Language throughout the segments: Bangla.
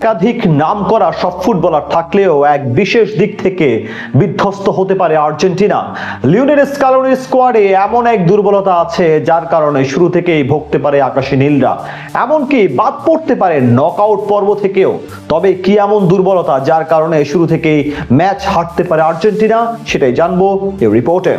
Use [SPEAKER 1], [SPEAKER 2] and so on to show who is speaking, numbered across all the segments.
[SPEAKER 1] একাধিক নামকরা সব ফুটবলার থাকলেও এক বিশেষ দিক থেকে বিধ্বস্ত হতে পারে আর্জেন্টিনা। লিওনেল স্কালোনির স্কোয়াডে এমন এক দুর্বলতা আছে যার কারণে শুরু থেকেই ভুগতে পারে আকাশী নীলরা, এমনকি বাদ পড়তে পারে নকআউট পর্ব থেকেও। তবে কি এমন দুর্বলতা যার কারণে শুরু থেকেই ম্যাচ হারতে পারে আর্জেন্টিনা, সেটাই জানবো এই রিপোর্টে।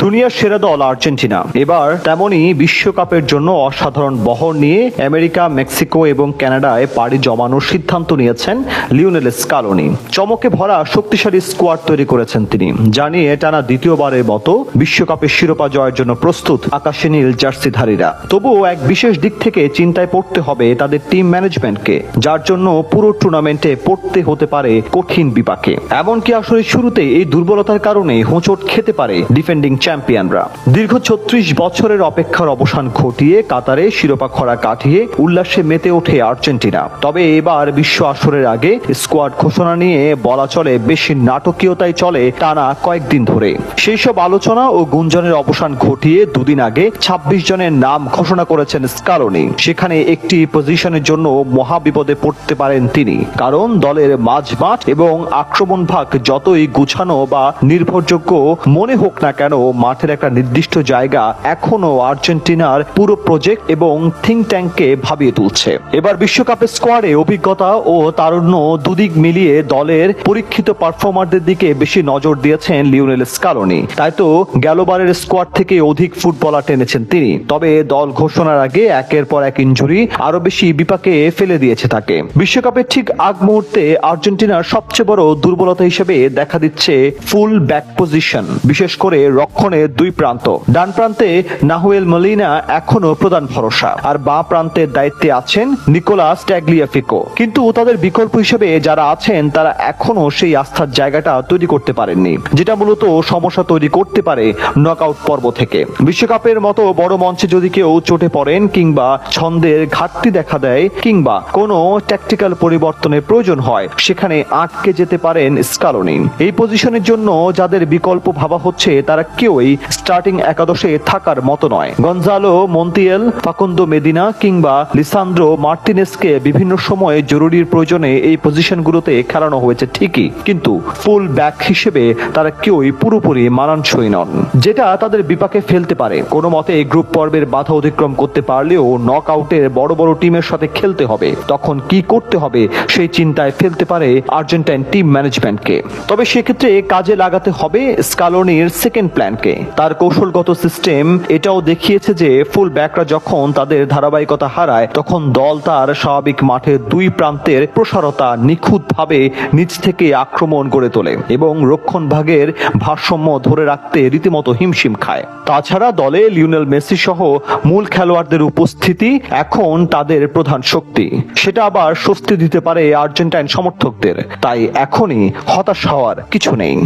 [SPEAKER 1] দুনিয়ার সেরা দল আর্জেন্টিনা এবার তেমনই বিশ্বকাপের জন্য অসাধারণ বহর নিয়ে আমেরিকা, মেক্সিকো এবং কানাডায় পাড়ি জমানোর সিদ্ধান্ত নিয়েছেন লিওনেল স্কালোনি। চমকে ভরা শক্তিশালী স্কোয়াড তৈরি করেছেন তিনি, জানিয়ে টানা দ্বিতীয়বারের মতো বিশ্বকাপের শিরোপা জয়ের জন্য প্রস্তুত আকাশী নীল জার্সিধারীরা। তবুও এক বিশেষ দিক থেকে চিন্তায় পড়তে হবে তাদের টিম ম্যানেজমেন্টকে, যার জন্য পুরো টুর্নামেন্টে পড়তে হতে পারে কঠিন বিপাকে। এমনকি আসলে শুরুতে এই দুর্বলতার কারণে হোঁচট খেতে পারে ডিফেন্ডিং চ্যাম্পিয়নরা। দীর্ঘ 36 বছরের অপেক্ষার অবসান ঘটিয়ে কাতারে শিরোপা খরা কাটিয়ে উল্লাসে মেতে ওঠে আর্জেন্টিনা। তবে এবার বিশ্ব আসরের আগে স্কোয়াড ঘোষণা নিয়ে বলা চলে বেশি নাটকীয়তাই চলে টানা কয়েকদিন ধরে। সেই সব আলোচনা ও গুঞ্জনের অবসান ঘটিয়ে দুদিন আগে 26 জনের নাম ঘোষণা করেছেন স্কালোনি। সেখানে একটি পজিশনের জন্য মহাবিপদে পড়তে পারেন তিনি, কারণ দলের মাঝমাঠ এবং আক্রমণ ভাগ যতই গুছানো বা নির্ভরযোগ্য মনে হোক না কেন, মাঠের একটা নির্দিষ্ট জায়গা এখনো আর্জেন্টিনার পুরো প্রজেক্ট এবং থিঙ্ক ট্যাঙ্ককে ভাবিয়ে তুলছে। এবার বিশ্বকাপের স্কোয়াডে অভিজ্ঞতা ও তারুণ্য দুদিক মিলিয়ে দলের পরীক্ষিত পারফর্মারদের দিকে বেশি নজর দিয়েছেন লিওনেল স্কালোনি। তাই তো গেলবারের স্কোয়াড থেকে অধিক ফুটবলার টেনেছেন তিনি। তবে দল ঘোষণার আগে একের পর এক ইনজুরি আরো বেশি বিপাকে ফেলে দিয়েছে তাকে। বিশ্বকাপের ঠিক আগ মুহূর্তে আর্জেন্টিনার সবচেয়ে বড় দুর্বলতা হিসেবে দেখা দিচ্ছে ফুল ব্যাক পজিশন, বিশেষ করে রক্ষণের দুই প্রান্ত। ডান প্রান্তে নাহুয়েল মলিনা এখনো প্রধান ভরসা, আর বাঁ প্রান্তের দায়িত্বে আছেন নিকোলাস ট্যাগলিয়াফিকো। কিন্তু তাদের বিকল্প হিসেবে যারা আছেন তারা এখনো সেই আস্থার জায়গাটা তৈরি করতে পারেননি, যেটা মূলত সমস্যা তৈরি করতে পারে নকআউট পর্ব থেকে। বিশ্বকাপের মতো বড় মঞ্চে যদি কেউ চোটে পড়েন কিংবা ছন্দের ঘাটতি দেখা দেয় কিংবা কোনো ট্যাকটিক্যাল পরিবর্তনের প্রয়োজন হয়, সেখানে আটকে যেতে পারেন স্কালোনি। এই পজিশনের জন্য যাদের বিকল্প ভাবা হচ্ছে তারা কেউই স্টার্টিং একাদশে থাকার মতো নয়। গনজালো মন্তিয়াল, ফাকুন্দো মেদিনা কিংবা লিসান্দ্রো মার্টিনেসকে বিভিন্ন সময়ে জরুরির প্রয়োজনে এই পজিশনগুলোতে খেলানো হয়েছে ঠিকই, কিন্তু ফুল ব্যাক হিসেবে তারা কেউই পুরোপুরি মানানসই নন, যেটা তাদের বিপাকে ফেলতে পারে। কোনো মতে গ্রুপ পর্বের বাধা অতিক্রম করতে পারলেও নক আউটের বড় বড় টিমের সাথে খেলতে হবে, তখন কি করতে হবে সেই চিন্তায় ফেলতে পারে আর্জেন্টাইন টিম ম্যানেজমেন্টকে। তবে সেক্ষেত্রে কাজে লাগাতে হবে স্কালোনির সেকেন্ড প্ল্যানকে। তার কৌশলগত সিস্টেম এটাও দেখিয়েছে যে ফুল ব্যাকরা যখন তাদের ধারাবাহিকতা হারায়, তখন দল তার স্বাভাবিক মাঠের দুই প্রান্তের প্রসারতা নিখুঁতভাবে নিচ থেকে আক্রমণ গড়ে তোলে এবং রক্ষণ ভাগের ভারসাম্য ধরে রাখতে রীতিমতো হিমশিম খায়। তাছাড়া দলে লিওনেল মেসি সহ মূল খেলোয়াড়দের উপস্থিতি এখন তাদের প্রধান শক্তি, সেটা আবার স্বস্তি দিতে পারে আর্জেন্টাইন সমর্থকদের। তাই এখনই হতাশ হওয়ার কিছু নেই।